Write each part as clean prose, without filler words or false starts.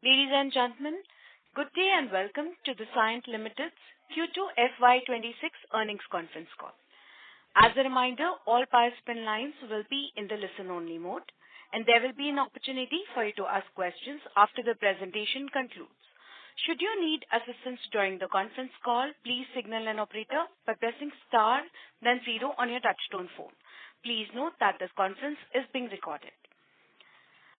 Ladies and gentlemen, good day and welcome to the Cyient Limited's Q2 FY26 earnings conference call. As a reminder, all participant lines will be in the listen-only mode, and there will be an opportunity for you to ask questions after the presentation concludes. Should you need assistance during the conference call, please signal an operator by pressing star, then 0 on your touch-tone phone. Please note that this conference is being recorded.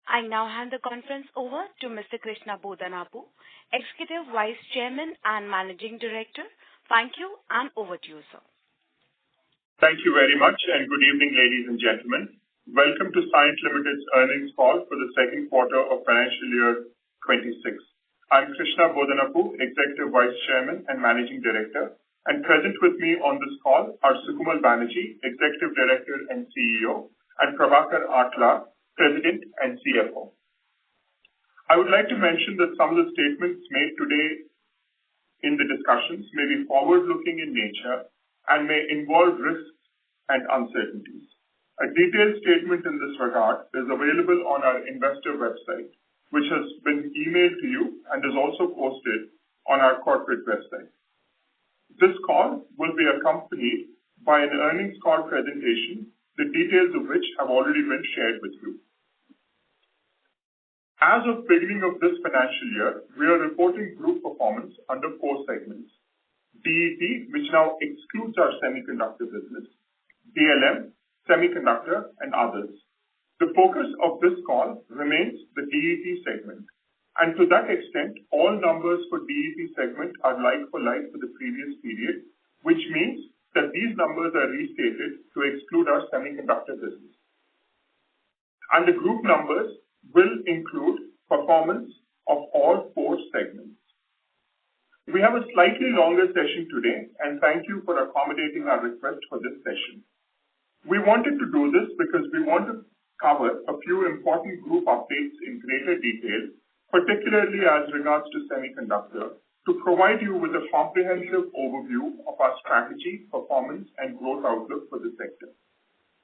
I now hand the conference over to Mr. Krishna Bodanapu, Executive Vice Chairman and Managing Director. Thank you, and over to you, sir. Thank you very much, and good evening, ladies and gentlemen. Welcome to Cyient Limited's earnings call for the second quarter of financial year 26. I'm Krishna Bodanapu, Executive Vice Chairman and Managing Director, and present with me on this call are Sukamal Banerjee, Executive Director and CEO, and Prabhakar Atla, President and CFO. I would like to mention that some of the statements made today in the discussions may be forward-looking in nature and may involve risks and uncertainties. A detailed statement in this regard is available on our investor website, which has been emailed to you and is also posted on our corporate website. This call will be accompanied by an earnings call presentation, the details of which have already been shared with you. As of beginning of this financial year, we are reporting group performance under 4 segments: DET, which now excludes our semiconductor business, DLM, semiconductor, and others. The focus of this call remains the DET segment, and to that extent, all numbers for DET segment are like for like for the previous period, which means that these numbers are restated to exclude our semiconductor business. And the group numbers will include performance of all 4 segments. We have a slightly longer session today, and thank you for accommodating our request for this session. We wanted to do this because we want to cover a few important group updates in greater detail, particularly as regards to semiconductor, to provide you with a comprehensive overview of our strategy, performance, and growth outlook for the sector.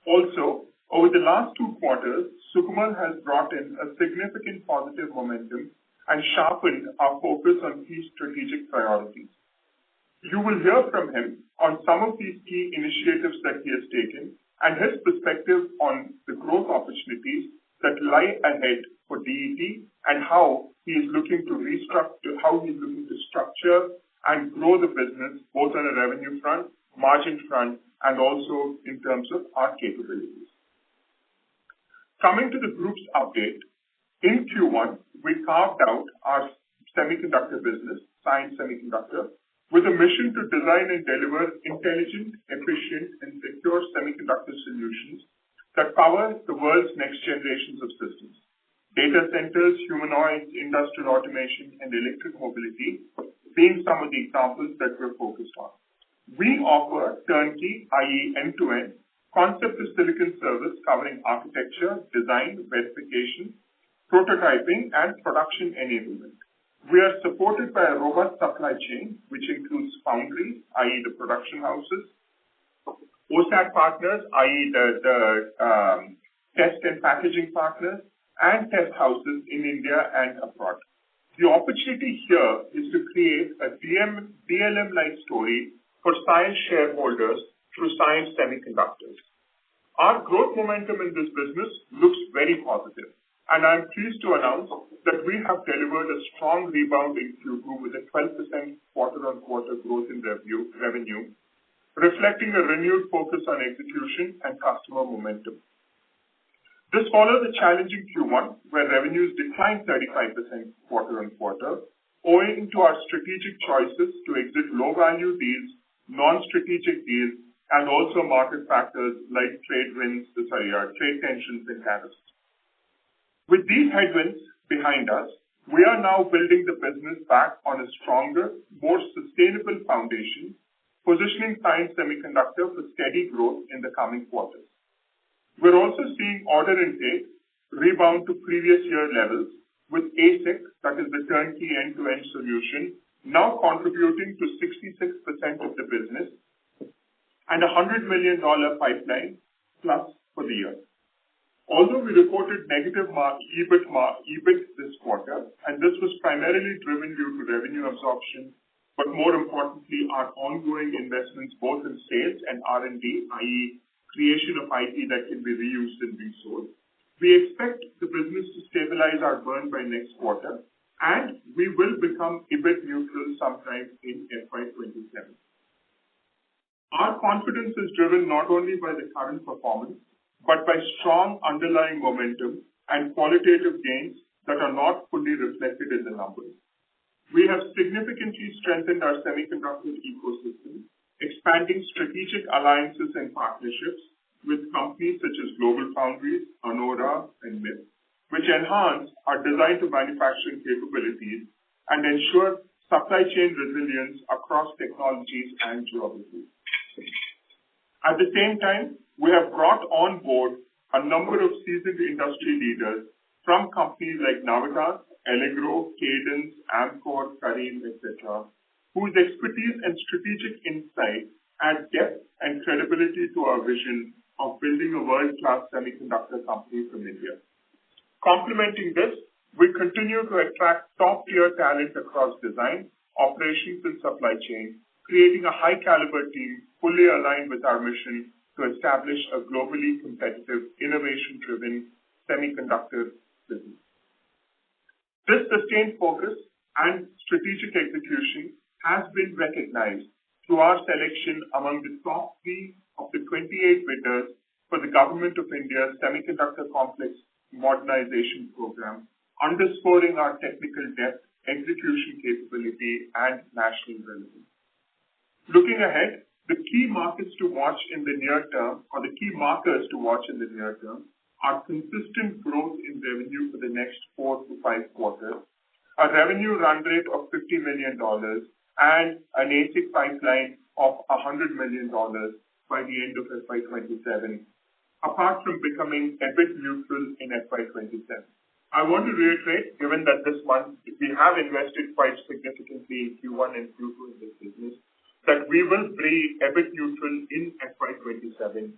Also, over the last 2 quarters, Sukamal has brought in a significant positive momentum and sharpened our focus on key strategic priorities. You will hear from him on some of these key initiatives that he has taken and his perspective on the growth opportunities that lie ahead for DET and how he is looking to structure and grow the business both on a revenue front, margin front, and also in terms of our capabilities. Coming to the group's update, in Q1, we carved out our semiconductor business, Cyient Semiconductor, with a mission to design and deliver intelligent, efficient, and secure semiconductor solutions that power the world's next generations of systems. Data centers, humanoids, industrial automation, and electric mobility being some of the examples that we're focused on. We offer turnkey, i.e. end-to-end, concept to silicon service covering architecture, design, verification, prototyping, and production enablement. We are supported by a robust supply chain, which includes foundries, i.e. the production houses, OSAT partners, i.e. the test and packaging partners, and test houses in India and abroad. The opportunity here is to create a DLM-like story for Cyient shareholders through Cyient Semiconductors. Our growth momentum in this business looks very positive, and I'm pleased to announce that we have delivered a strong rebound in Q2 with a 12% quarter-on-quarter growth in revenue, reflecting a renewed focus on execution and customer momentum. This follows a challenging Q1 where revenues declined 35% quarter-on-quarter, owing to our strategic choices to exit low-value deals, non-strategic deals, and also market factors like trade tensions and tariffs. With these headwinds behind us, we are now building the business back on a stronger, more sustainable foundation, positioning Cyient Semiconductor for steady growth in the coming quarters. We're also seeing order intake rebound to previous year levels, with ASIC, that is the turnkey end-to-end solution, now contributing to 66% of the business and $100 million pipeline plus for the year. Although we reported negative EBIT this quarter, and this was primarily driven due to revenue absorption, but more importantly, our ongoing investments both in sales and R&D, i.e., creation of IP that can be reused and resold. We expect the business to stabilize our burn by next quarter, and we will become EBIT neutral sometime in FY27. Our confidence is driven not only by the current performance, but by strong underlying momentum and qualitative gains that are not fully reflected in the numbers. We have significantly strengthened our semiconductor ecosystem, expanding strategic alliances and partnerships with companies such as Global Foundries, Anora, and MIP, which enhance our design to manufacturing capabilities and ensure supply chain resilience across technologies and geographies. At the same time, we have brought on board a number of seasoned industry leaders from companies like Navitas, Allegro, Cadence, Amcor, Kareem, etc., whose expertise and strategic insight add depth and credibility to our vision of building a world-class semiconductor company from India. Complementing this, we continue to attract top-tier talent across design, operations, and supply chain, creating a high-caliber team fully aligned with our mission to establish a globally competitive, innovation-driven semiconductor business. This sustained focus and strategic execution has been recognized through our selection among the top 3 of the 28 bidders for the Government of India's Semiconductor Complex Modernization Program, underscoring our technical depth, execution capability, and national relevance. Looking ahead, the key markets to watch in the near term, or the key markers to watch in the near term, are consistent growth in revenue for the next 4 to 5 quarters, a revenue run rate of $50 million, and an ASIC pipeline of $100 million by the end of FY27, apart from becoming EBIT neutral in FY27. I want to reiterate, given that this month we have invested quite significantly in Q1 and Q2 in this business, that we will be EBIT neutral in FY27,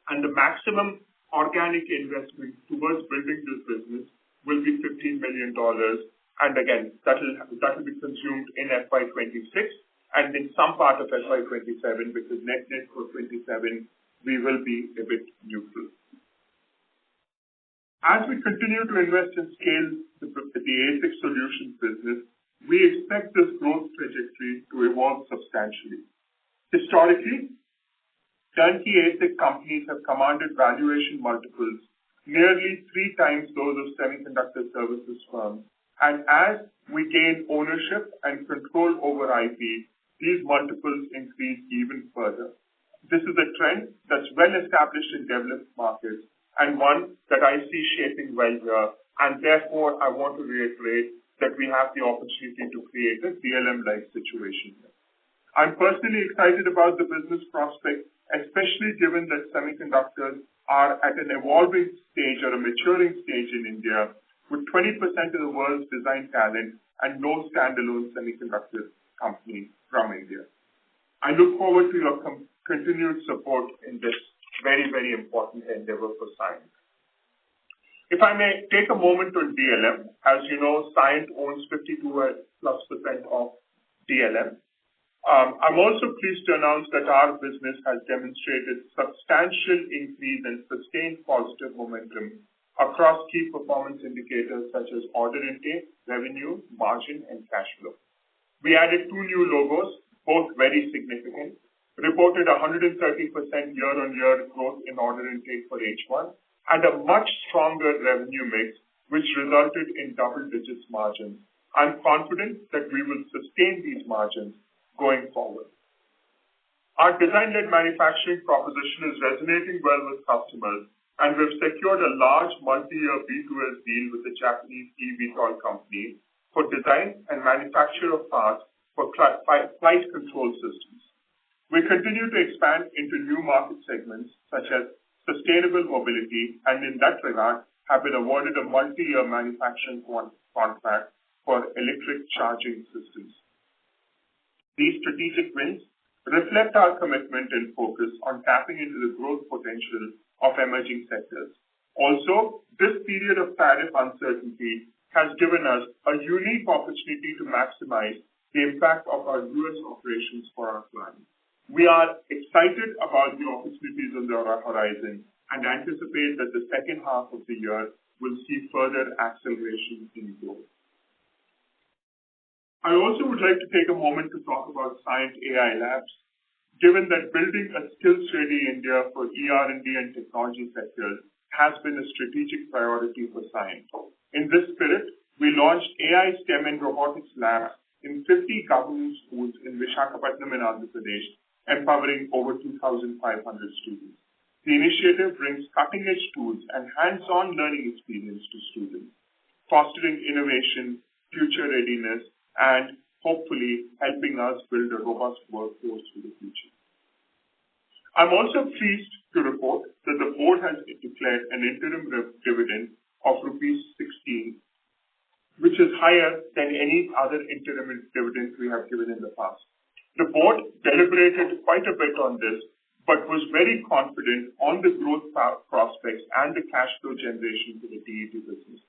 and the maximum organic investment towards building this business will be $15 million, and again, that will be consumed in FY26 and in some part of FY27, because net for 27 we will be EBIT neutral. As we continue to invest and scale the ASIC solutions business, we expect this growth trajectory to evolve substantially. Historically, turnkey ASIC companies have commanded valuation multiples nearly 3 times those of semiconductor services firms, and as we gain ownership and control over IP, these multiples increase even further. This is a trend that's well established in developed markets and one that I see shaping well here, and therefore I want to reiterate that we have the opportunity to create a DLM-like situation here. I'm personally excited about the business prospect, especially given that semiconductors are at an evolving stage or a maturing stage in India, with 20% of the world's design talent and no standalone semiconductor company from India. I look forward to your continued support in this very, very important endeavor for Cyient. If I may take a moment on DLM, as you know, Cyient owns 52+% of DLM. I'm also pleased to announce that our business has demonstrated substantial increase and sustained positive momentum across key performance indicators such as order intake, revenue, margin, and cash flow. We added 2 new logos, both very significant, reported 130% year-on-year growth in order intake for H1, and a much stronger revenue mix, which resulted in double-digit margins. I'm confident that we will sustain these margins going forward. Our design-led manufacturing proposition is resonating well with customers, and we've secured a large multi-year B2S deal with the Japanese eVTOL company for design and manufacture of parts for flight control systems. We continue to expand into new market segments such as sustainable mobility, and in that regard have been awarded a multi-year manufacturing contract for electric charging systems. These strategic wins reflect our commitment and focus on tapping into the growth potential of emerging sectors, Also, this period of tariff uncertainty has given us a unique opportunity to maximize the impact of our U.S. operations for our clients. We are excited about the opportunities on the horizon and anticipate that the second half of the year will see further acceleration in growth. I also would like to take a moment to talk about Cyient AI Labs. Given that building a skills-ready India for ER&D and technology sectors has been a strategic priority for Cyient. In this spirit, we launched AI STEM and robotics labs in 50 government schools in Visakhapatnam and Andhra Pradesh, empowering over 2,500 students. The initiative brings cutting-edge tools and hands-on learning experience to students, fostering innovation, future readiness, and hopefully helping us build a robust workforce for the future. I'm also pleased to report that the board has declared an interim dividend of rupees 16, which is higher than any other interim dividend we have given in the past. The board deliberated quite a bit on this, but was very confident on the growth prospects and the cash flow generation for the DET business.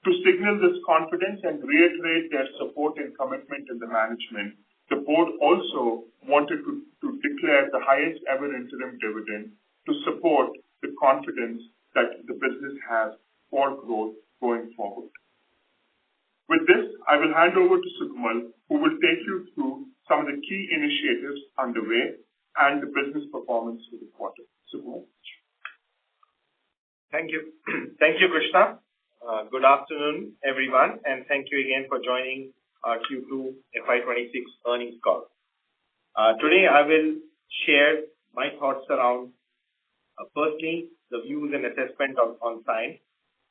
To signal this confidence and reiterate their support and commitment in the management, the board also wanted to declare the highest ever interim dividend to support the confidence that the business has for growth going forward. With this, I will hand over to Sukamal, who will take you through some of the key initiatives underway and the business performance for the quarter. Sukamal. Thank you. Thank you, Krishna. Good afternoon, everyone, and thank you again for joining our Q2 FY26 earnings call. Today, I will share my thoughts around, firstly, the views and assessment on Cyient,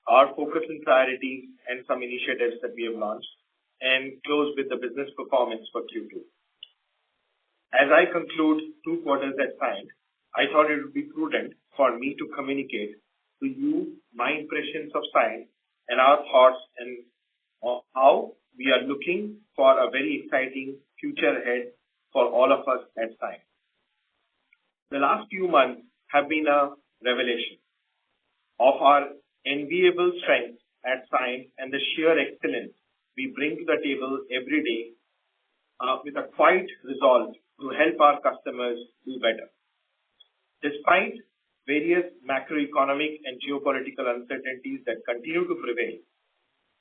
our focus and priorities, and some initiatives that we have launched, and close with the business performance for Q2. As I conclude 2 quarters at Cyient, I thought it would be prudent for me to communicate to you my impressions of Cyient and our thoughts and on how we are looking for a very exciting future ahead for all of us at Cyient. The last few months have been a revelation of our enviable strength at Cyient and the sheer excellence we bring to the table every day with a quiet resolve to help our customers do better. Despite various macroeconomic and geopolitical uncertainties that continue to prevail,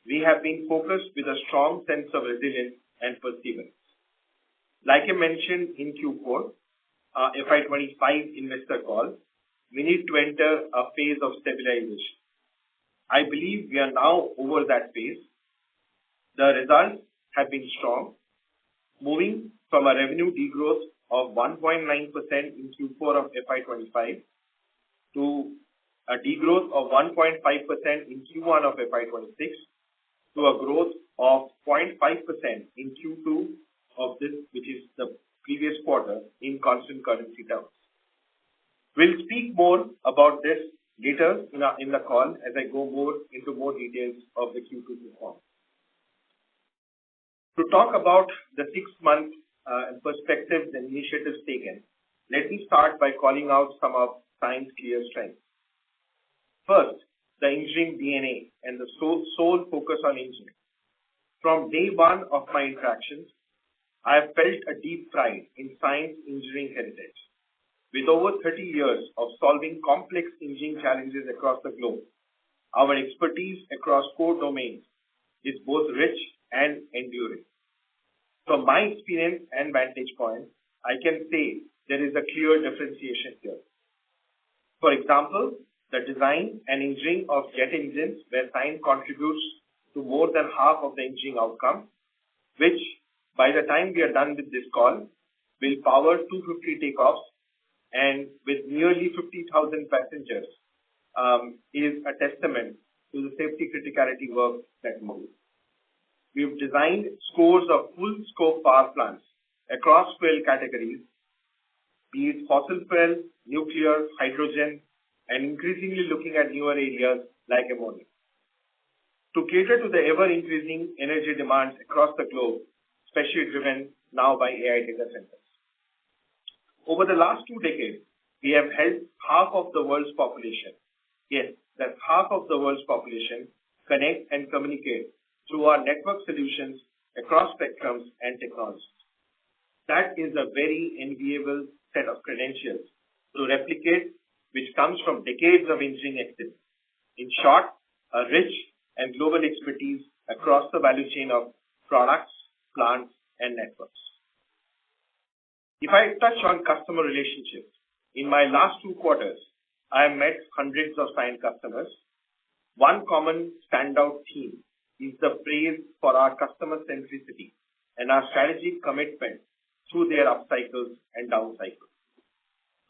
we have been focused with a strong sense of resilience and perseverance. Like I mentioned in Q4, FY25 investor call, we need to enter a phase of stabilization. I believe we are now over that phase. The results have been strong, moving from a revenue degrowth of 1.9% in Q4 of FY25 to a degrowth of 1.5% in Q1 of FY26 to a growth of 0.5% in Q2 of this, which is the previous quarter, in constant currency terms. We'll speak more about this later in the call as I go into more details of the Q2 performance. To talk about the 6-month perspectives and initiatives taken, let me start by calling out some of Cyient's clear strengths. First, the engineering DNA and the sole focus on engineering. From day one of my interactions, I have felt a deep pride in Cyient's engineering heritage. With over 30 years of solving complex engineering challenges across the globe, our expertise across core domains is both rich and enduring. From my experience and vantage point, I can say there is a clear differentiation here. For example, the design and engineering of jet engines, where Cyient contributes to more than half of the engineering outcome, which by the time we are done with this call, will power 250 takeoffs and with nearly 50,000 passengers, is a testament to the safety criticality work that we do. We've designed scores of full-scope power plants across fuel categories, be it fossil fuel, nuclear, hydrogen, and increasingly looking at newer areas like ammonia. To cater to the ever-increasing energy demands across the globe, especially driven now by AI data centers. Over the last 2 decades, we have helped half of the world's population. Yes, that half of the world's population connect and communicate through our network solutions across spectrums and technologies. That is a very enviable set of credentials to replicate, which comes from decades of engineering excellence. In short, a rich and global expertise across the value chain of products, plants, and networks. If I touch on customer relationships, in my last 2 quarters, I have met hundreds of Cyient customers. One common standout theme is the praise for our customer centricity and our strategic commitment through their up cycles and down cycles.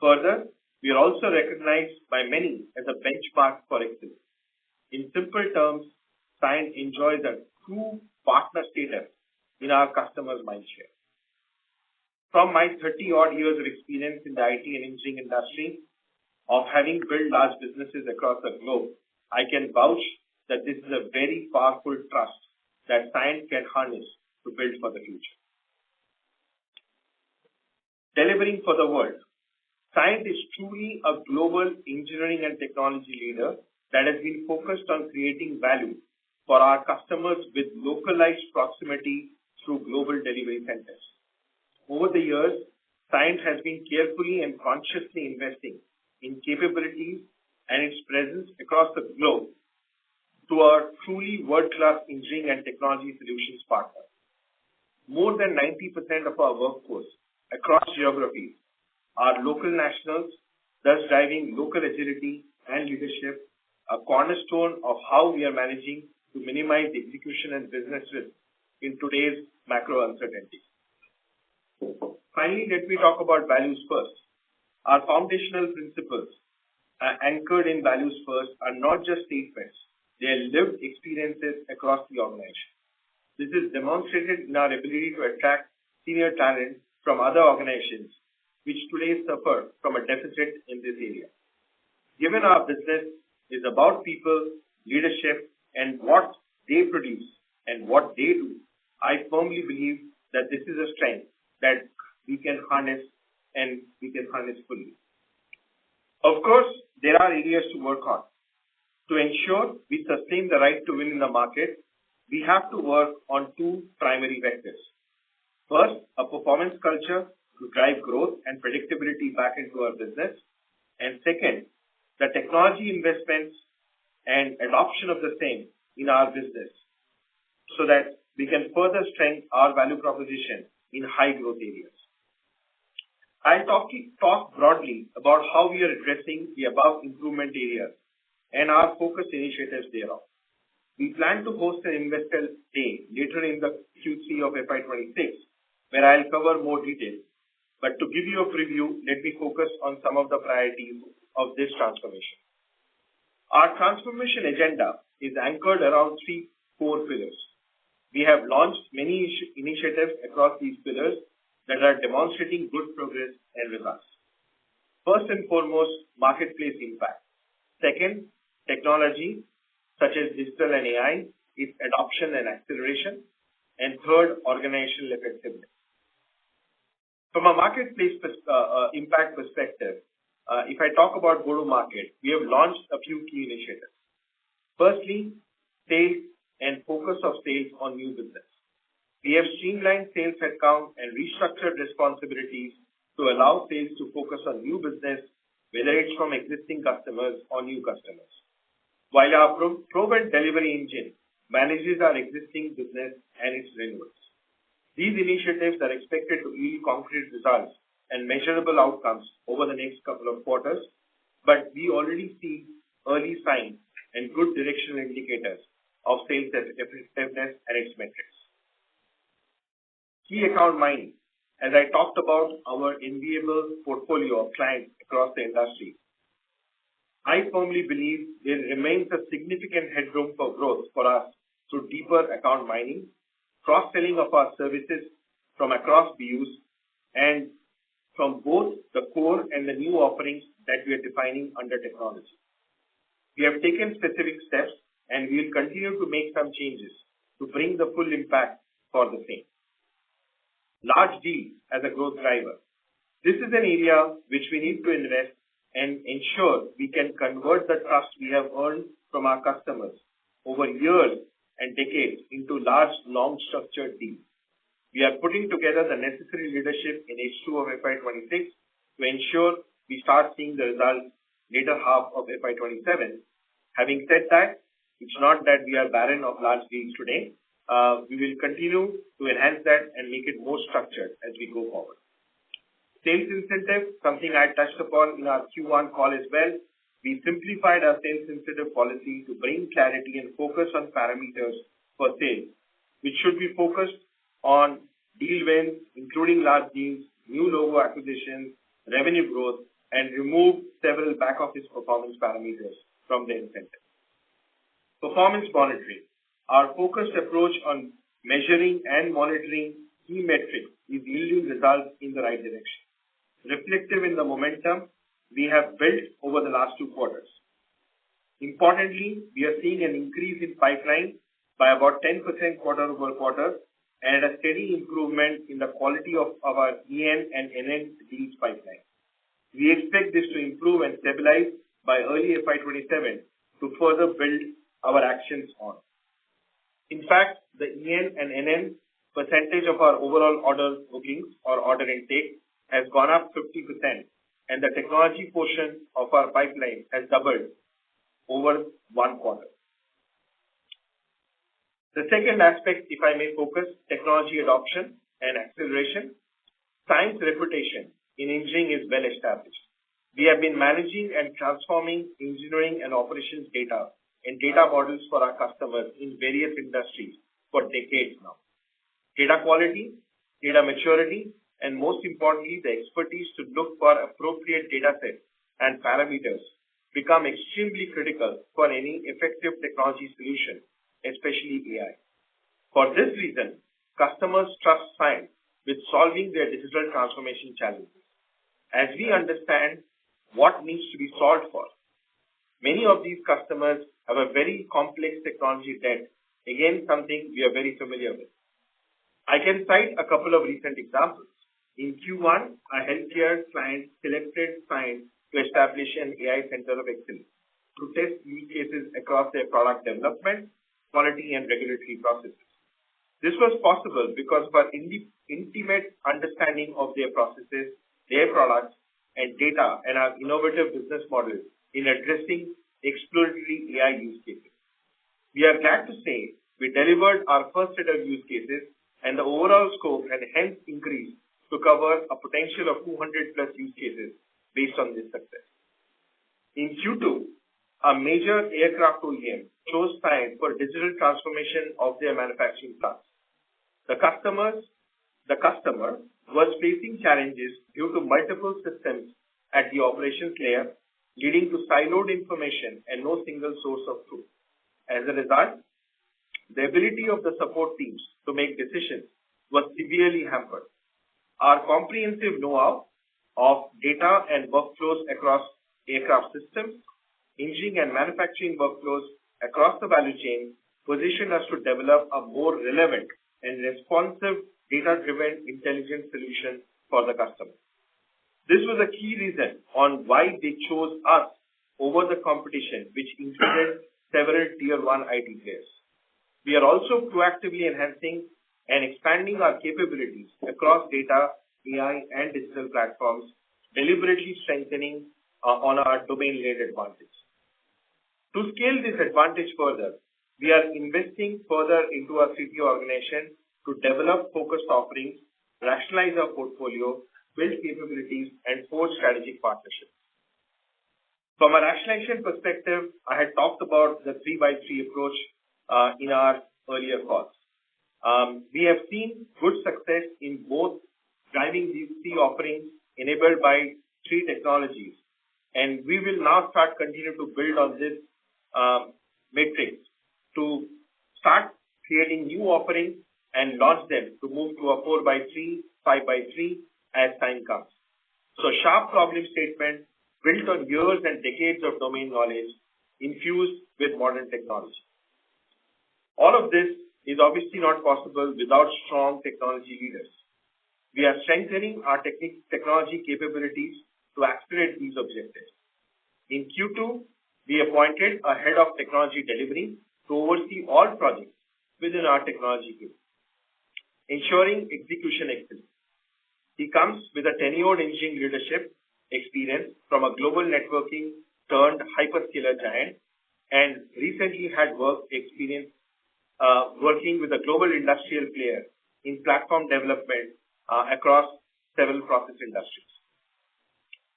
Further, we are also recognized by many as a benchmark for excellence. In simple terms, Cyient enjoys a true partner status in our customers' mindshare. From my 30-odd years of experience in the IT and engineering industry, of having built large businesses across the globe, I can vouch that this is a very powerful trust that Cyient can harness to build for the future. Delivering for the world. Cyient is truly a global engineering and technology leader that has been focused on creating value for our customers with localized proximity through global delivery centers. Over the years, Cyient has been carefully and consciously investing in capabilities and its presence across the globe to our truly world-class engineering and technology solutions partner. More than 90% of our workforce across geographies are local nationals, thus driving local agility and leadership, a cornerstone of how we are managing to minimize execution and business risk in today's macro uncertainty. Finally, let me talk about values first. Our foundational principles anchored in values first are not just statements, they are lived experiences across the organization. This is demonstrated in our ability to attract senior talent from other organizations, which today suffer from a deficit in this area. Given our business is about people, leadership, and what they produce and what they do, I firmly believe that this is a strength that we can harness and we can harness fully. Of course, there are areas to work on. To ensure we sustain the right to win in the market, we have to work on 2 primary vectors. First, a performance culture to drive growth and predictability back into our business. And second, the technology investments and adoption of the same in our business so that we can further strengthen our value proposition in high growth areas. I'll talk broadly about how we are addressing the above improvement areas and our focus initiatives thereof. We plan to host an investor day later in the Q3 of FY26, where I'll cover more details. But to give you a preview, let me focus on some of the priorities of this transformation. Our transformation agenda is anchored around 3 core pillars. We have launched many initiatives across these pillars that are demonstrating good progress and results. First and foremost, marketplace impact. Second, technology, such as digital and AI, its adoption and acceleration. And third, organizational effectiveness. From a marketplace impact perspective, if I talk about go-to-market, we have launched a few key initiatives. Firstly, sales and focus of sales on new business. We have streamlined sales headcount and restructured responsibilities to allow sales to focus on new business, whether it's from existing customers or new customers. While our proven delivery engine manages our existing business and its renewals. These initiatives are expected to yield concrete results and measurable outcomes over the next couple of quarters, but we already see early signs and good directional indicators of sales effectiveness and its metrics. Key account mining. As I talked about our enviable portfolio of clients across the industry, I firmly believe there remains a significant headroom for growth for us through deeper account mining, cross-selling of our services from across BUs, and from both the core and the new offerings that we are defining under technology. We have taken specific steps and we will continue to make some changes to bring the full impact for the same. Large deals as a growth driver. This is an area which we need to invest and ensure we can convert the trust we have earned from our customers over years and decades into large, long structured deals. We are putting together the necessary leadership in H2 of FY26 to ensure we start seeing the results later half of FY27. Having said that, it's not that we are barren of large deals today. We will continue to enhance that and make it more structured as we go forward. Sales incentive, something I touched upon in our Q1 call as well. We simplified our sales incentive policy to bring clarity and focus on parameters for sales, which should be focused on deal wins, including large deals, new logo acquisitions, revenue growth, and remove several back office performance parameters from the incentive. Performance monitoring. Our focused approach on measuring and monitoring key metrics is yielding results in the right direction, reflective in the momentum we have built over the last 2 quarters. Importantly, we are seeing an increase in pipeline by about 10% quarter-over-quarter and a steady improvement in the quality of our EN and NN deals pipeline. We expect this to improve and stabilize by early FY27 to further build our actions on. In fact, the EN and NN percentage of our overall order bookings or order intake has gone up 50%, and the technology portion of our pipeline has doubled over 1 quarter. The second aspect, if I may focus, technology adoption and acceleration. Cyient's reputation in engineering is well established. We have been managing and transforming engineering and operations data and data models for our customers in various industries for decades now. Data quality, data maturity, and most importantly, the expertise to look for appropriate data sets and parameters become extremely critical for any effective technology solution, especially AI. For this reason, customers trust Cyient with solving their digital transformation challenges. As we understand what needs to be solved for, many of these customers have a very complex technology debt, again something we are very familiar with. I can cite a couple of recent examples. In Q1, a healthcare client selected Cyient to establish an AI center of excellence to test use cases across their product development, quality, and regulatory processes. This was possible because of our intimate understanding of their processes, their products, and data, and our innovative business model in addressing exploratory AI use cases. We are glad to say we delivered our first set of use cases, and the overall scope had hence increased to cover a potential of 200 plus use cases based on this success. In Q2, a major aircraft OEM chose Cyient for digital transformation of their manufacturing plants. The customer was facing challenges due to multiple systems at the operations layer, leading to siloed information and no single source of truth. As a result, the ability of the support teams to make decisions was severely hampered. Our comprehensive know-how of data and workflows across aircraft systems, engineering and manufacturing workflows across the value chain positioned us to develop a more relevant and responsive data-driven intelligence solution for the customer. This was a key reason on why they chose us over the competition, which included several Tier 1 IT players. We are also proactively enhancing and expanding our capabilities across data, AI, and digital platforms, deliberately strengthening on our domain-led advantage. To scale this advantage further, we are investing further into our CTO organization to develop focused offerings, rationalize our portfolio, build capabilities, and forge strategic partnerships. From a rationalization perspective, I had talked about the 3x3 approach in our earlier calls. We have seen good success in both driving these 3 offerings enabled by 3 technologies, and we will now continue to build on this matrix to start creating new offerings and launch them to move to a 4x3, 5x3 as time comes. So sharp problem statement built on years and decades of domain knowledge infused with modern technology. All of this is obviously not possible without strong technology leaders. We are strengthening our technology capabilities to accelerate these objectives. In Q2, we appointed a head of technology delivery to oversee all projects within our technology group, ensuring execution excellence. He comes with a tenured engineering leadership experience from a global networking turned hyperscaler giant and recently had work experience working with a global industrial player in platform development across several process industries.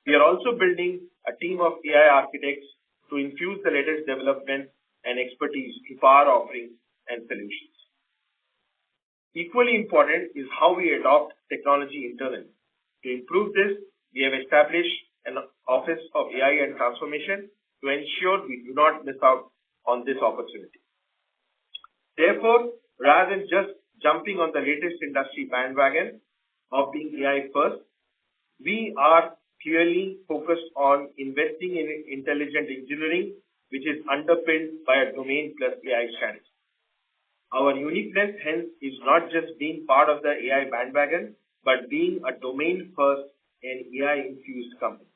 We are also building a team of AI architects to infuse the latest developments and expertise to power offerings and solutions. Equally important is how we adopt technology internally. To improve this, we have established an Office of AI and Transformation to ensure we do not miss out on this opportunity. Therefore, rather than just jumping on the latest industry bandwagon of being AI first, we are clearly focused on investing in intelligent engineering, which is underpinned by a domain plus AI strategy. Our uniqueness, hence, is not just being part of the AI bandwagon, but being a domain first and AI-infused company.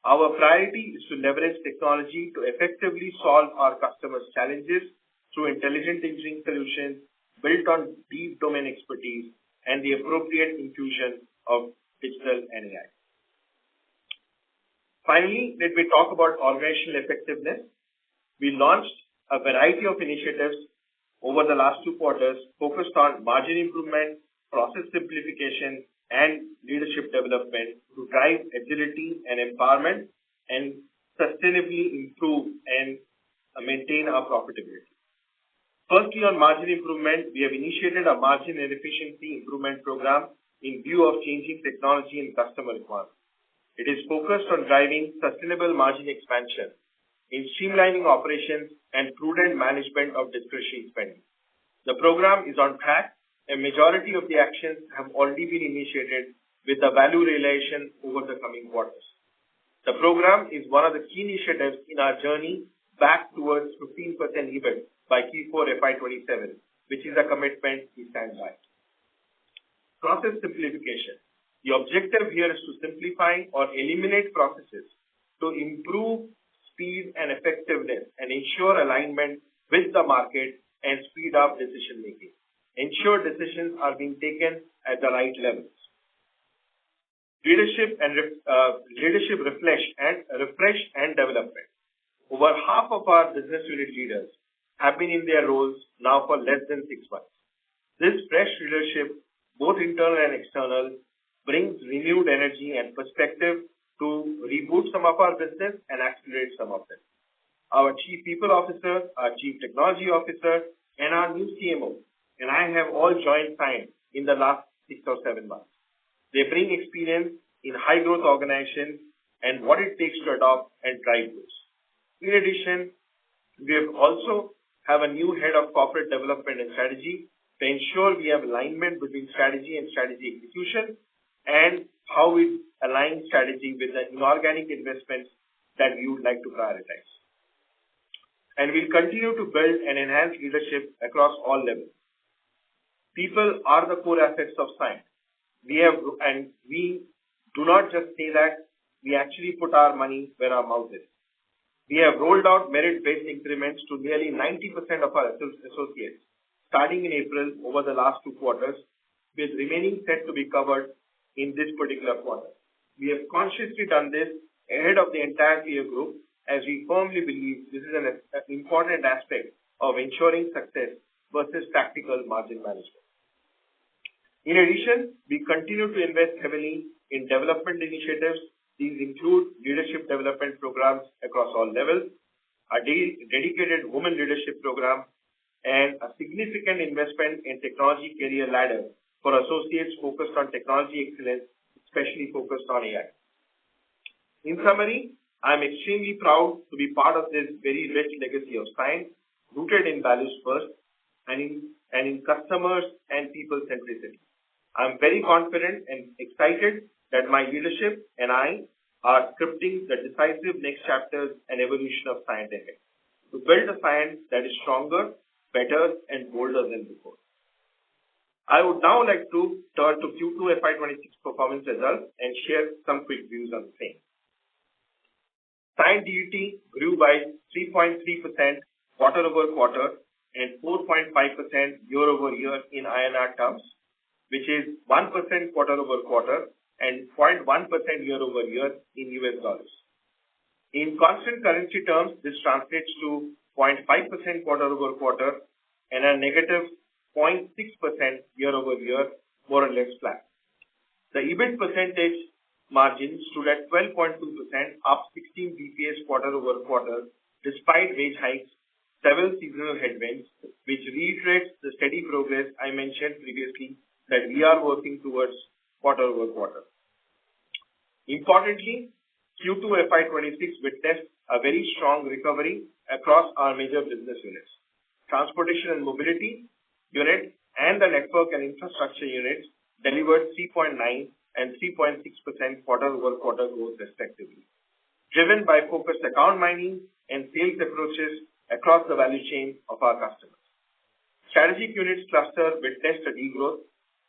Our priority is to leverage technology to effectively solve our customers' challenges through intelligent engineering solutions built on deep domain expertise and the appropriate infusion of digital and AI. Finally, let me talk about organizational effectiveness. We launched a variety of initiatives over the last 2 quarters focused on margin improvement, process simplification, and leadership development to drive agility and empowerment and sustainably improve and maintain our profitability. Firstly, on margin improvement, we have initiated a margin and efficiency improvement program in view of changing technology and customer requirements. It is focused on driving sustainable margin expansion in streamlining operations and prudent management of discretionary spending. The program is on track, and majority of the actions have already been initiated with the value realization over the coming quarters. The program is one of the key initiatives in our journey back towards 15% EBIT by Q4 FY27, which is a commitment we stand by. Process simplification. The objective here is to simplify or eliminate processes to improve speed and effectiveness and ensure alignment with the market and speed up decision making. Ensure decisions are being taken at the right levels. Leadership refresh and development. Over half of our business unit leaders have been in their roles now for less than 6 months. This fresh leadership, both internal and external, brings renewed energy and perspective to reboot some of our business and accelerate some of them. Our Chief People Officer, our Chief Technology Officer, and our new CMO, and I have all joined Cyient in the last 6 or 7 months. They bring experience in high-growth organizations and what it takes to adopt and drive those. In addition, we also have a new head of corporate development and strategy to ensure we have alignment between strategy and strategy execution and how we align strategy with the inorganic investments that we would like to prioritize. And we'll continue to build and enhance leadership across all levels. People are the core assets of Cyient. We do not just say that, we actually put our money where our mouth is. We have rolled out merit-based increments to nearly 90% of our associates, starting in April over the last 2 quarters, with remaining set to be covered in this particular quarter. We have consciously done this ahead of the entire peer group, as we firmly believe this is an important aspect of ensuring success versus tactical margin management. In addition, we continue to invest heavily in development initiatives. These include leadership development programs across all levels, a dedicated women leadership program, and a significant investment in technology career ladder for associates focused on technology excellence, especially focused on AI. In summary, I am extremely proud to be part of this very rich legacy of Cyient, rooted in values first and in customers and people centricity. I am very confident and excited that my leadership and I are scripting the decisive next chapters and evolution of Cyient ahead, to build a Cyient that is stronger, better, and bolder than before. I would now like to turn to Q2 FY26 performance results and share some quick views on the same. Cyient DET grew by 3.3% quarter-over-quarter and 4.5% year-over-year in INR terms, which is 1% quarter-over-quarter and 0.1% year-over-year in US dollars. In constant currency terms, this translates to 0.5% quarter-over-quarter and a negative 0.6% year-over-year, more or less flat. The EBIT percentage margin stood at 12.2%, up 16 bps quarter-over-quarter, despite wage hikes, several seasonal headwinds, which reiterates the steady progress I mentioned previously that we are working towards quarter-over-quarter. Importantly, Q2 FY26 witnessed a very strong recovery across our major business units. Transportation and Mobility unit and the Network and Infrastructure units delivered 3.9 and 3.6% quarter-over-quarter growth respectively, driven by focused account mining and sales approaches across the value chain of our customers. Strategic units cluster witnessed a degrowth,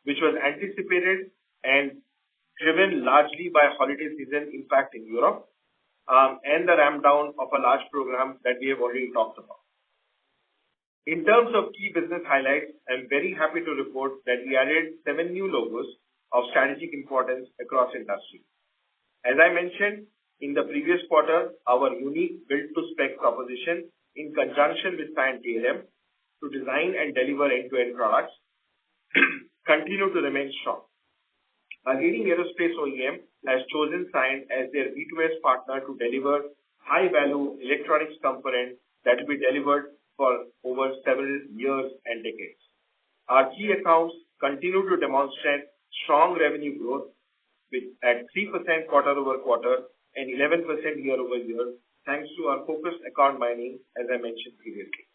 which was anticipated and driven largely by holiday season impact in Europe and the ramp down of a large program that we have already talked about. In terms of key business highlights, I'm very happy to report that we added 7 new logos of strategic importance across industry. As I mentioned in the previous quarter, our unique build-to-spec proposition in conjunction with Cyient TLM to design and deliver end-to-end products continue to remain strong. A leading aerospace OEM has chosen Cyient as their B2S partner to deliver high-value electronics components that will be delivered for over several years and decades. Our key accounts continue to demonstrate strong revenue growth at 3% quarter-over-quarter and 11% year-over-year, thanks to our focused account mining, as I mentioned previously.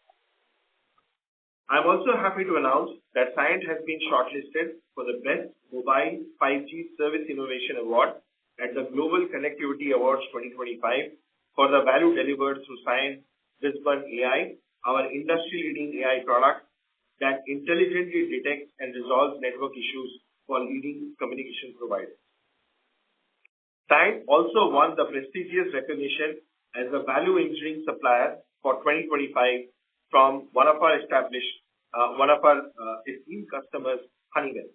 I'm also happy to announce that Cyient has been shortlisted for the Best Mobile 5G Service Innovation Award at the Global Connectivity Awards 2025 for the value delivered through Cyient Brisbane AI, our industry-leading AI product that intelligently detects and resolves network issues for leading communication providers. Cyient also won the prestigious recognition as a value engineering supplier for 2025 from one of our esteemed customers, Honeywell,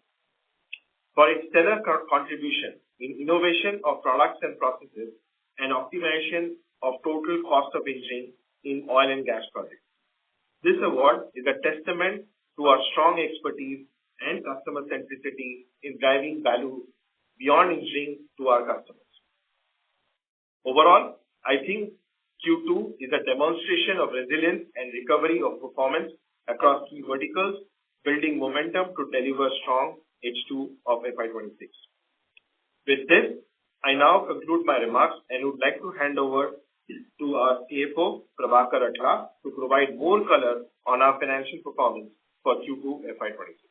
for its stellar contribution in innovation of products and processes and optimization of total cost of engineering in oil and gas projects. This award is a testament to our strong expertise and customer centricity in driving value beyond engineering to our customers. Overall, I think Q2 is a demonstration of resilience and recovery of performance across key verticals, building momentum to deliver strong H2 of FY26. With this, I now conclude my remarks and would like to hand over to our CFO, Prabhakar Atla, to provide more color on our financial performance for Q2 FY26.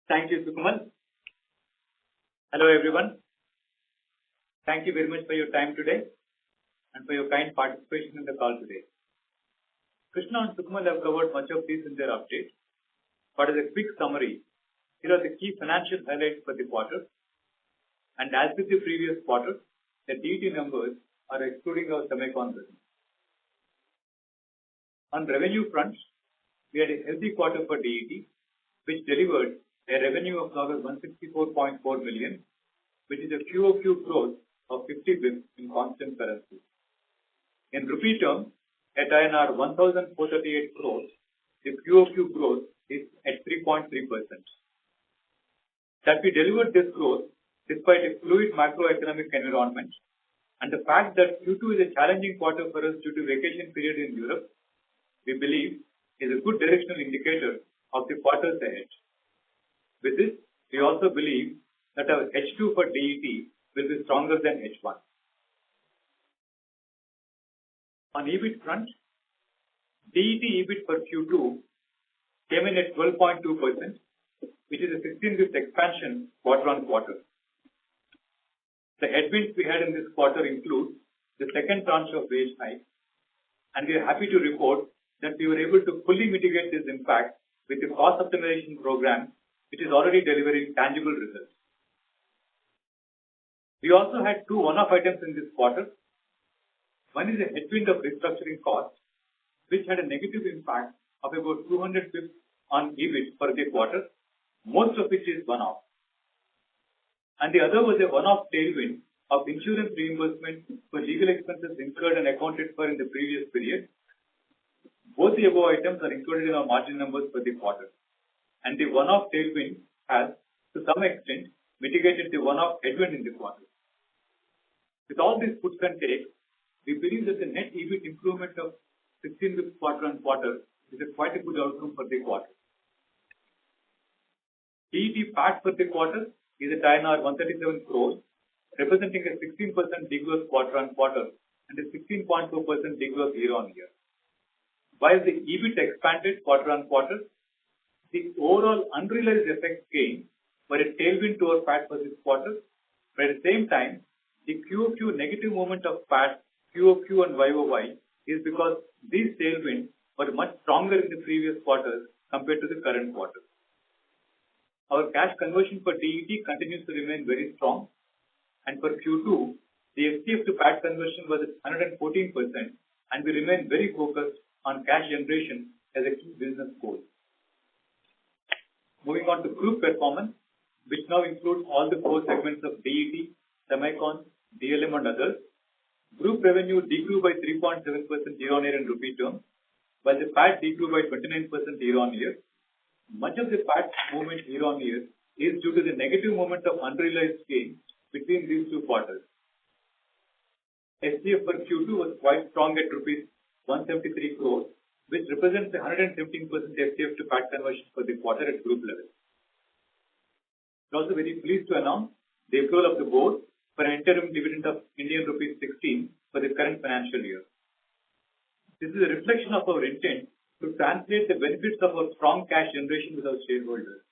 Thank you, Sukamal. Hello, everyone. Thank you very much for your time today and for your kind participation in the call today. Krishna and Sukamal have covered much of this in their update, but as a quick summary, here are the key financial highlights for the quarter. And as with the previous quarter, the DET numbers are excluding our semicon business. On revenue front, we had a healthy quarter for DET, which delivered a revenue of $164.4 million, which is a QOQ growth of 50 bps in constant currency. In rupee terms, at INR 1,438 crores, the QOQ growth is at 3.3%. That we delivered this growth despite a fluid macroeconomic environment and the fact that Q2 is a challenging quarter for us due to vacation period in Europe, we believe is a good directional indicator of the quarters ahead. With this, we also believe that our H2 for DET will be stronger than H1. On EBIT front, DET EBIT for Q2 came in at 12.2%, which is a 16 bps expansion quarter on quarter. The headwinds we had in this quarter include the second tranche of wage hike, and we are happy to report that we were able to fully mitigate this impact with the cost optimization program, which is already delivering tangible results. We also had two one-off items in this quarter. One is a headwind of restructuring costs, which had a negative impact of about 200 bps on EBIT for the quarter, most of which is one-off. And the other was a one-off tailwind of insurance reimbursement for legal expenses incurred and accounted for in the previous period. Both the above items are included in our margin numbers for the quarter. And the one-off tailwind has, to some extent, mitigated the one-off headwind in the quarter. With all these puts and takes, we believe that the net EBIT improvement of 16 bps quarter on quarter is quite a good outcome for the quarter. DET PAT for the quarter is at INR 137 crores, representing a 16% degrowth quarter on quarter and a 16.2% degrowth year on year. While the EBIT expanded quarter on quarter, the overall unrealized effects gain were a tailwind to our PAT for this quarter, but at the same time, the QOQ negative movement of PAT, QOQ and YOY is because these tailwinds were much stronger in the previous quarters compared to the current quarter. Our cash conversion for DET continues to remain very strong, and for Q2, the FCF to PAT conversion was at 114%, and we remain very focused on cash generation as a key business goal. Moving on to group performance, which now includes all the four segments of DET, Semicon, DLM and others. Group revenue degrew by 3.7% year-on-year in rupee terms, while the PAT degrew by 29% year-on-year. Much of the PAT movement year-on-year is due to the negative movement of unrealized gain between these two quarters. FCF for Q2 was quite strong at rupees 173 crores, which represents a 117% FCF to PAT conversion for the quarter at group level. We're also very pleased to announce the approval of the board for an interim dividend of Indian rupees 16 for the current financial year. This is a reflection of our intent to translate the benefits of our strong cash generation with our shareholders.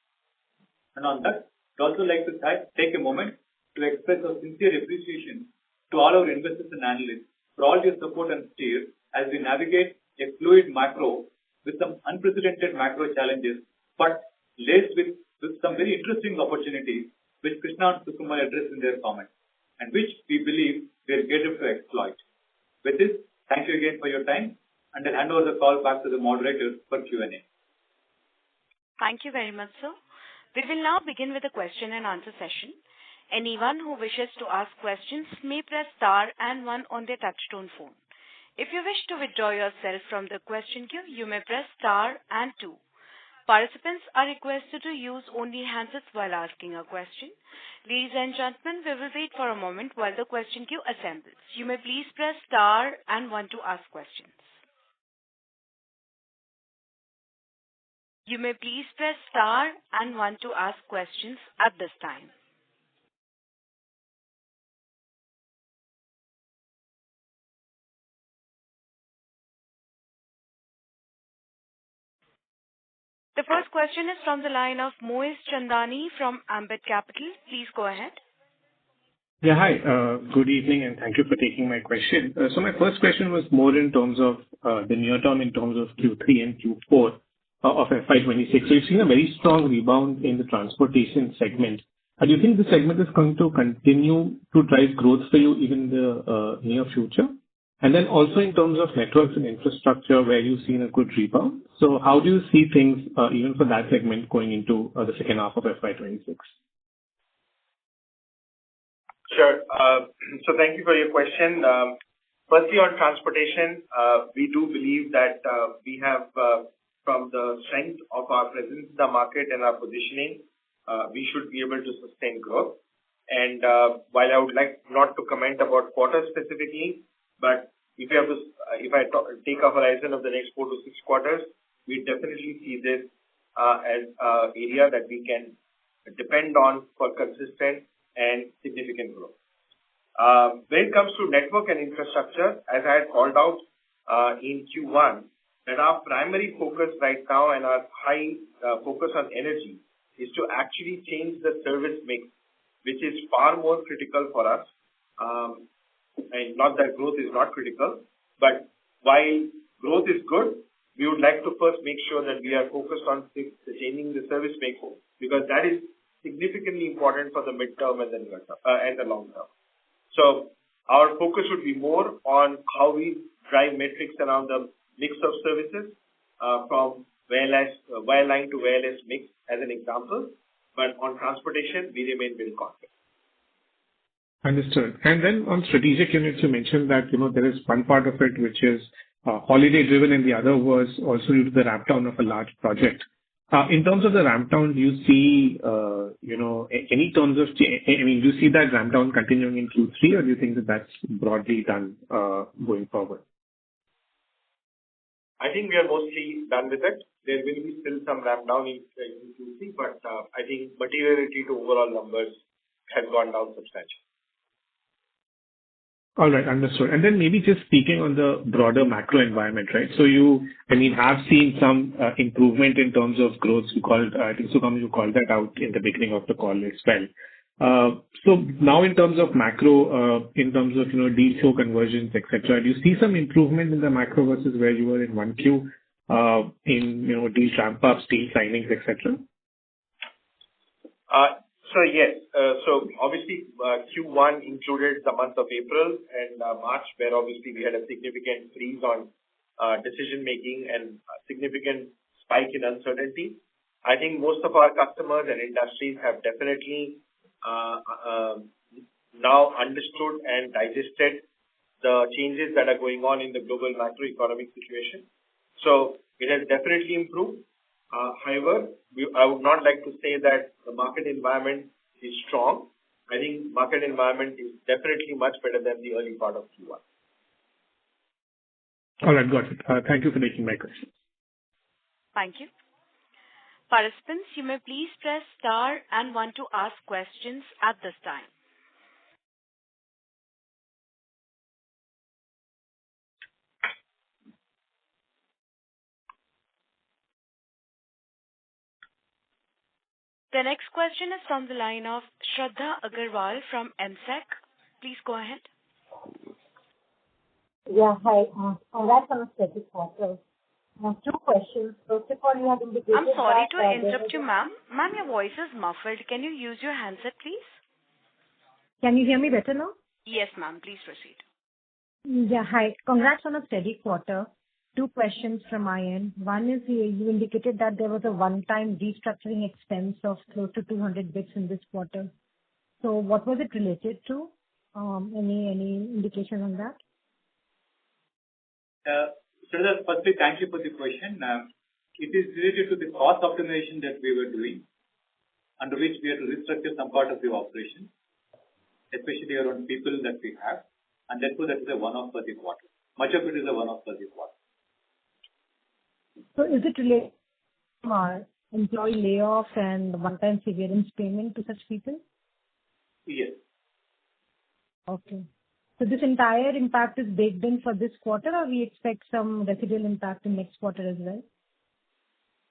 And on that, I'd also like to take a moment to express our sincere appreciation to all our investors and analysts for all your support and steer as we navigate a fluid macro with some unprecedented macro challenges, but laced with some very interesting opportunities which Krishna and Sukumal addressed in their comments, and which we believe we are geared to exploit. With this, thank you again for your time, and I'll hand over the call back to the moderator for Q&A. Thank you very much, sir. We will now begin with the question and answer session. Anyone who wishes to ask questions may press star and one on their touchtone phone. If you wish to withdraw yourself from the question queue, you may press star and two. Participants are requested to use only handsets while asking a question. Ladies and gentlemen, we will wait for a moment while the question queue assembles. You may please press star and one to ask questions. You may please press star and one to ask questions at this time. The first question is from the line of Moez Chandani from Ambit Capital. Please go ahead. Yeah, hi. Good evening, and thank you for taking my question. So my first question was more in terms of the near term, in terms of Q3 and Q4 of FY26. So you've seen a very strong rebound in the transportation segment. Do you think the segment is going to continue to drive growth for you even in the near future? And then also in terms of networks and infrastructure, where you've seen a good rebound. So how do you see things even for that segment going into the second half of FY26? Sure. So thank you for your question. Firstly, on transportation, we do believe that we have, from the strength of our presence in the market and our positioning, we should be able to sustain growth. And while I would like not to comment about quarters specifically, but if I take a horizon of the next 4 to 6 quarters, we definitely see this as an area that we can depend on for consistent and significant growth. When it comes to network and infrastructure, as I had called out in Q1, that our primary focus right now and our high focus on energy is to actually change the service mix, which is far more critical for us. And not that growth is not critical, but while growth is good, we would like to first make sure that we are focused on changing the service mix, because that is significantly important for the midterm and the near term and the long term. So our focus would be more on how we drive metrics around the mix of services from wireline to wireless mix as an example. But on transportation, we remain very confident. Understood. And then on strategic units, you mentioned that, there is one part of it which is holiday driven and the other was also due to the ramp down of a large project. In terms of the ramp down, do you see, any terms of, do you see that ramp down continuing in Q3 or do you think that that's broadly done going forward? I think we are mostly done with it. There will be still some ramp down in Q3, but I think materiality to overall numbers has gone down substantially. All right, understood. And then maybe just speaking on the broader macro environment, right? So you, have seen some improvement in terms of growth. I think Sukamal, you called that out in the beginning of the call as well. So now in terms of macro, in terms of, deal flow conversions, etc., do you see some improvement in the macro versus where you were in 1Q, in, deal ramp-ups, deal signings, etc.? So yes, so obviously Q1 included the month of April and March, where obviously we had a significant freeze on decision making and a significant spike in uncertainty. I think most of our customers and industries have definitely now understood and digested the changes that are going on in the global macroeconomic situation. So it has definitely improved. However, I would not like to say that the market environment is strong. I think market environment is definitely much better than the early part of Q1. All right, got it. Thank you for taking my question. Thank you. Participants, you may please press star and 1 to ask questions at this time. The next question is from the line of Shraddha Agarwal from MSEC. Please go ahead. Yeah, hi. Congrats on a steady quarter. 2 questions. First of all, you have indicated I'm sorry to interrupt you, ma'am. Ma'am, your voice is muffled. Can you use your handset, please? Can you hear me better now? Yes, ma'am. Please proceed. Yeah, hi. Congrats on a steady quarter. 2 questions from my end. One is you indicated that there was a one-time restructuring expense of close to 200 bits in this quarter. So what was it related to? Any indication on that? Shraddha, firstly, thank you for the question. It is related to the cost optimization that we were doing, under which we had to restructure some part of the operation, especially around people that we have, and therefore that is a one-off for the quarter. Much of it is a one-off for the quarter. So is it related to employee layoffs and one-time severance payment to such people? Yes. Okay. So this entire impact is baked in for this quarter, or we expect some residual impact in next quarter as well?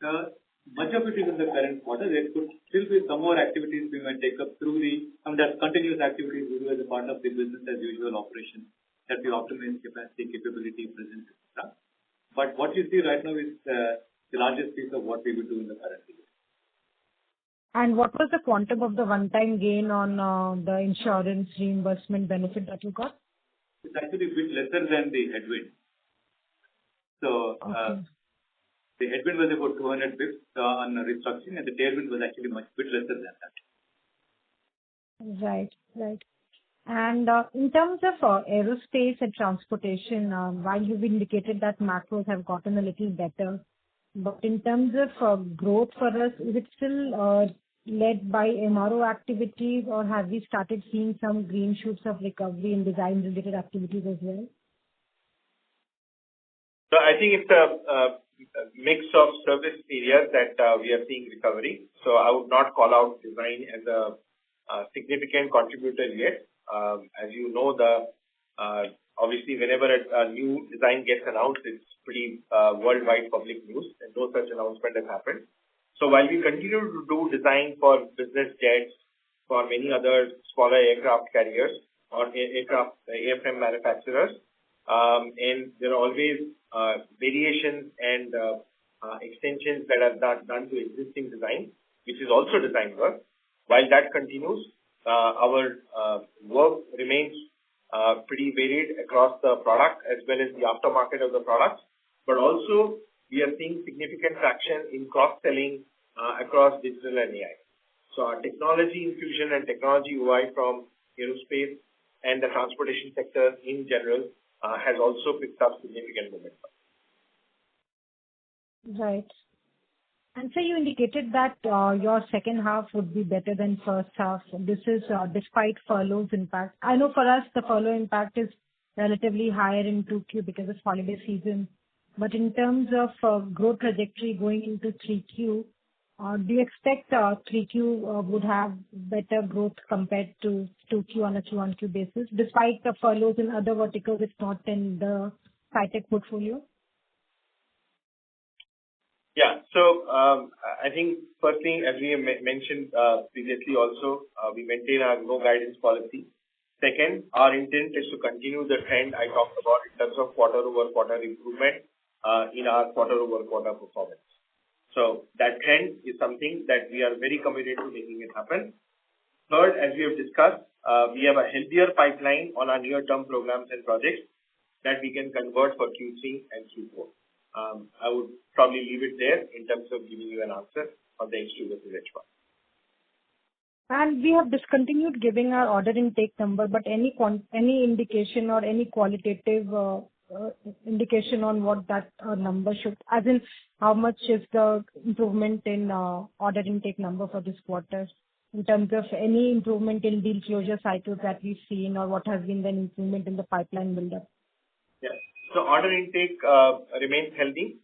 Much of it is in the current quarter. There could still be some more activities we might take up through that continuous activities we do as a part of the business as usual operation that we optimize capacity, capability, presence, etc. But what you see right now is the largest piece of what we will do in the current year. And what was the quantum of the one-time gain on the insurance reimbursement benefit that you got? It's actually a bit lesser than the headwind. So the headwind was about 200 bits on restructuring, and the tailwind was actually much bit lesser than that. Right, right. And in terms of aerospace and transportation, while you've indicated that macros have gotten a little better, but in terms of growth for us, is it still led by MRO activities, or have we started seeing some green shoots of recovery in design-related activities as well? So I think it's a mix of service areas that we are seeing recovery. So I would not call out design as a significant contributor yet. As you know, obviously whenever a new design gets announced, it's pretty worldwide public news, and no such announcement has happened. So while we continue to do design for business jets, for many other smaller aircraft carriers or airframe manufacturers, and there are always variations and extensions that are done to existing design, which is also design work. While that continues, our work remains pretty varied across the product as well as the aftermarket of the products. But also, we are seeing significant traction in cross-selling across digital and AI. So our technology infusion and technology UI from aerospace and the transportation sector in general has also picked up significant momentum. Right. And so you indicated that your second half would be better than first half. This is despite furloughs impact. I know for us, the furlough impact is relatively higher in 2Q because of holiday season. But in terms of growth trajectory going into 3Q, do you expect 3Q would have better growth compared to 2Q on a Q1Q basis, despite the furloughs in other verticals, if not in the Cyient portfolio? Yeah. So I think first thing, as we mentioned previously also, we maintain our no guidance policy. Second, our intent is to continue the trend I talked about in terms of quarter-over-quarter improvement in our quarter-over-quarter performance. So that trend is something that we are very committed to making it happen. Third, as we have discussed, we have a healthier pipeline on our near-term programs and projects that we can convert for Q3 and Q4. I would probably leave it there in terms of giving you an answer on the H2 versus H1. And we have discontinued giving our order intake number, but any indication or any qualitative indication on what that number should, as in how much is the improvement in order intake number for this quarter, in terms of any improvement in deal closure cycles that we've seen, or what has been the improvement in the pipeline buildup? Yeah. So order intake remains healthy.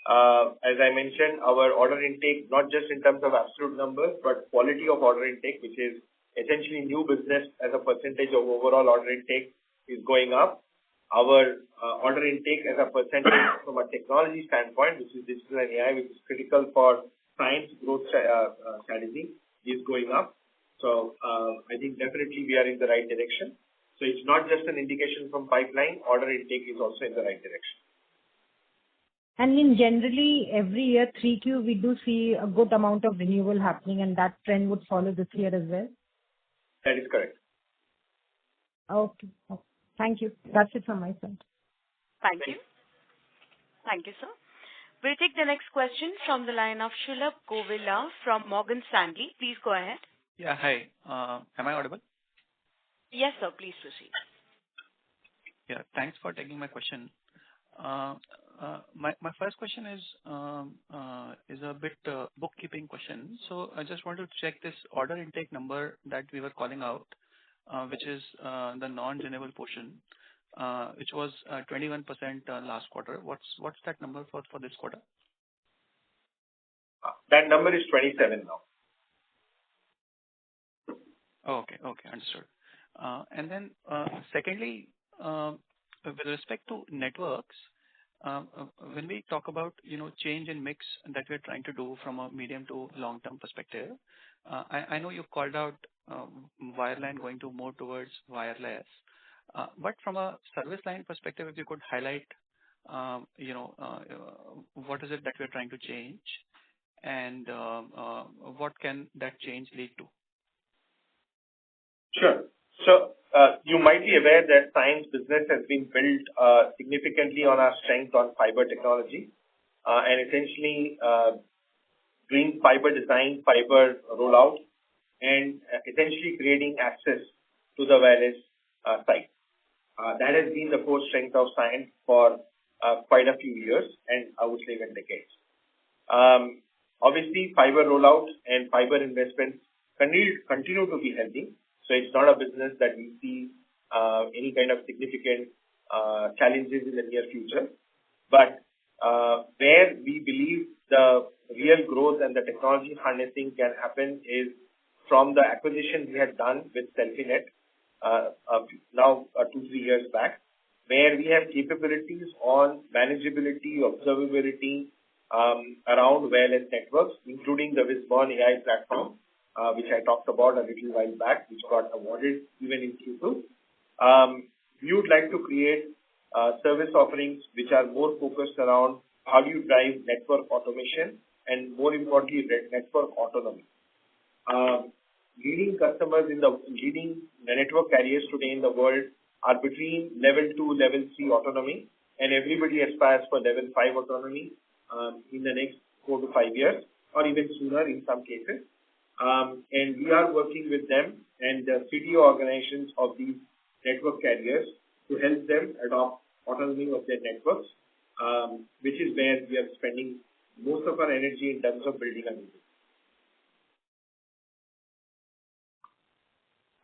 As I mentioned, our order intake, not just in terms of absolute numbers, but quality of order intake, which is essentially new business as a percentage of overall order intake, is going up. Our order intake as a percentage from a technology standpoint, which is digital and AI, which is critical for Cyient's growth strategy, is going up. So I think definitely we are in the right direction. So it's not just an indication from pipeline, order intake is also in the right direction. And in generally, every year, 3Q, we do see a good amount of renewal happening, and that trend would follow this year as well? That is correct. Okay. Thank you. That's it from my side. Thank you. Thank you, sir. We'll take the next question from the line of Shulabh Govila from Morgan Stanley. Please go ahead. Yeah, hi. Am I audible? Yes, sir. Please proceed. Yeah, thanks for taking my question. My first question is a bit bookkeeping question. So I just want to check this order intake number that we were calling out, which is the non-renewable portion, which was 21% last quarter. What's that number for this quarter? That number is 27 now. Okay, understood. And then secondly, with respect to networks, when we talk about change in mix that we're trying to do from a medium to long term perspective, I know you called out wireline going to more towards wireless, but from a service line perspective, if you could highlight, what is it that we're trying to change, and what can that change lead to? Sure. So you might be aware that Cyient's business has been built significantly on our strength on fiber technology, and essentially doing fiber design, fiber rollout, and essentially creating access to the wireless site. That has been the core strength of Cyient for quite a few years, and I would say even decades. Obviously, fiber rollout and fiber investments continue to be healthy. So it's not a business that we see any kind of significant challenges in the near future. But where we believe the real growth and the technology harnessing can happen is from the acquisition we had done with Celfinet now 2-3 years back, where we have capabilities on manageability, observability around wireless networks, including the Wisborne AI platform, which I talked about a little while back, which got awarded even in Q2. We would like to create service offerings which are more focused around how do you drive network automation and, more importantly, network autonomy. Leading customers leading the network carriers today in the world are between level 2, level 3 autonomy, and everybody aspires for level 5 autonomy in the next 4 to 5 years, or even sooner in some cases. And we are working with them and the CDO organizations of these network carriers to help them adopt autonomy of their networks, which is where we are spending most of our energy in terms of building a new business.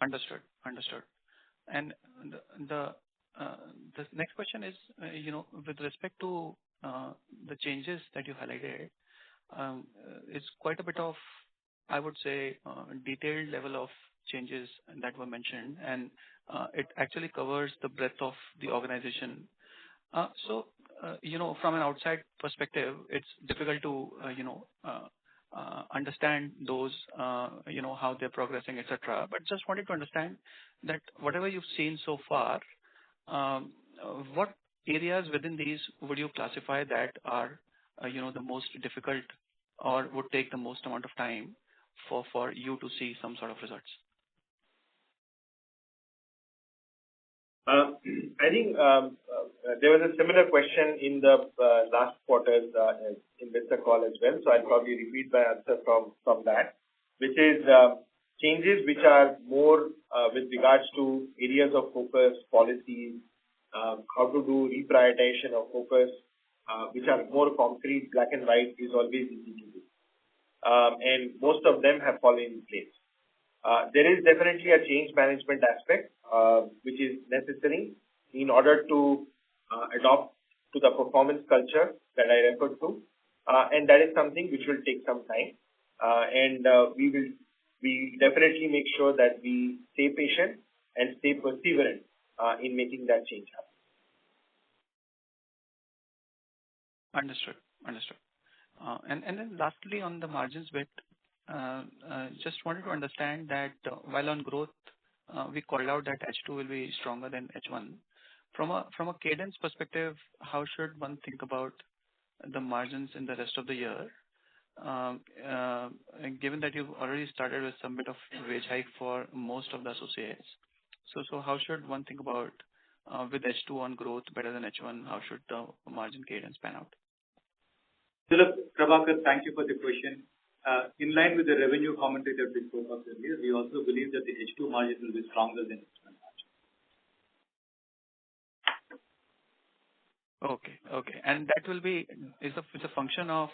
Understood. And the next question is, with respect to the changes that you highlighted, it's quite a bit of, I would say, detailed level of changes that were mentioned, and it actually covers the breadth of the organization. So, from an outside perspective, it's difficult to, understand those, how they're progressing, etc. But just wanted to understand that whatever you've seen so far, what areas within these would you classify that are, the most difficult or would take the most amount of time for you to see some sort of results? I think there was a similar question in the last quarter's investor call as well, so I'll probably repeat my answer from that, which is changes which are more with regards to areas of focus, policies, how to do reprioritization of focus, which are more concrete, black and white, is always easy to do. And most of them have fallen in place. There is definitely a change management aspect, which is necessary in order to adopt to the performance culture that I referred to, and that is something which will take some time. And we definitely make sure that we stay patient and stay perseverant in making that change happen. Understood. And then lastly, on the margins bit, just wanted to understand that while on growth, we called out that H2 will be stronger than H1. From a cadence perspective, how should one think about the margins in the rest of the year? And given that you've already started with some bit of wage hike for most of the associates, so how should one think about with H2 on growth better than H1? How should the margin cadence pan out? So look, Prabhakar, thank you for the question. In line with the revenue commentary that we spoke of earlier, we also believe that the H2 margin will be stronger than H1 margin. Okay. And that will be, it's a function of,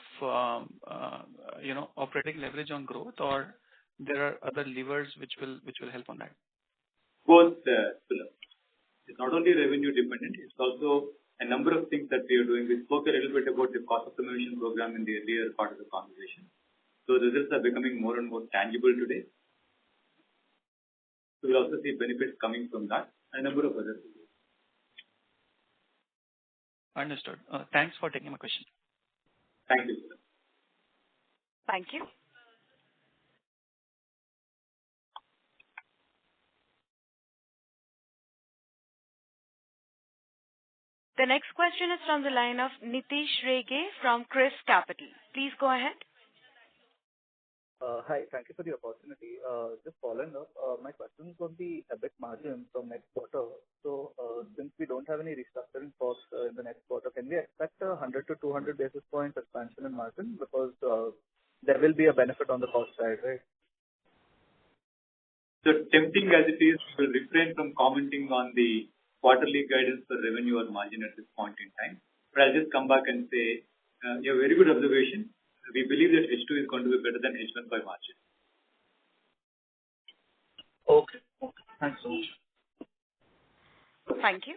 operating leverage on growth, or there are other levers which will help on that? Both, Philip. It's not only revenue dependent, it's also a number of things that we are doing. We spoke a little bit about the cost optimization program in the earlier part of the conversation. So the results are becoming more and more tangible today. So we'll also see benefits coming from that and a number of other things. Understood. Thanks for taking my question. Thank you, sir. Thank you. The next question is from the line of Nitish Rege from Chris Capital. Please go ahead. Hi, thank you for the opportunity. Just following up, my question is on the EBIT margin from next quarter. So, since we don't have any restructuring costs in the next quarter, can we expect 100 to 200 basis points expansion in margin? Because there will be a benefit on the cost side, right? So, tempting as it is, we'll refrain from commenting on the quarterly guidance for revenue or margin at this point in time. But I'll just come back and say, you have a very good observation. We believe that H2 is going to be better than H1 by margin. Okay. Thanks so much. Thank you.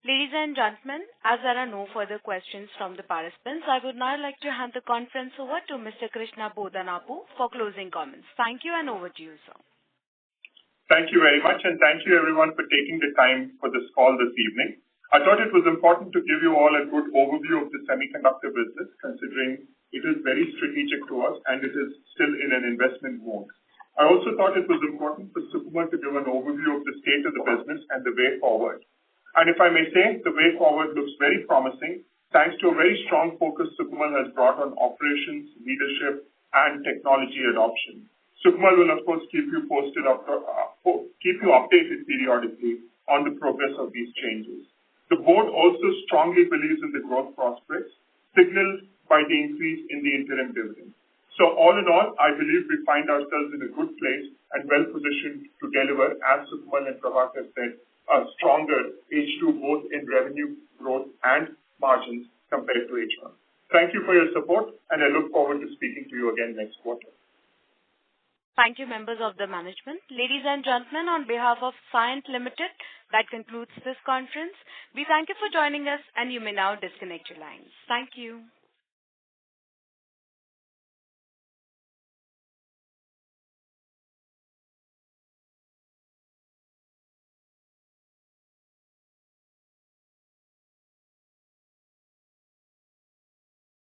Ladies and gentlemen, as there are no further questions from the participants, I would now like to hand the conference over to Mr. Krishna Bodanapu for closing comments. Thank you, and over to you, sir. Thank you very much, and thank you everyone for taking the time for this call this evening. I thought it was important to give you all a good overview of the semiconductor business, considering it is very strategic to us and it is still in an investment mode. I also thought it was important for Sukumar to give an overview of the state of the business and the way forward. And if I may say, the way forward looks very promising, thanks to a very strong focus Sukumar has brought on operations, leadership, and technology adoption. Sukamal will, of course, keep you updated periodically on the progress of these changes. The board also strongly believes in the growth prospects signaled by the increase in the interim dividend. So all in all, I believe we find ourselves in a good place and well positioned to deliver, as Sukamal and Prabhakar said, a stronger H2 both in revenue growth and margins compared to H1. Thank you for your support, and I look forward to speaking to you again next quarter. Thank you, members of the management. Ladies and gentlemen, on behalf of Cyient Limited, that concludes this conference. We thank you for joining us, and you may now disconnect your lines. Thank you.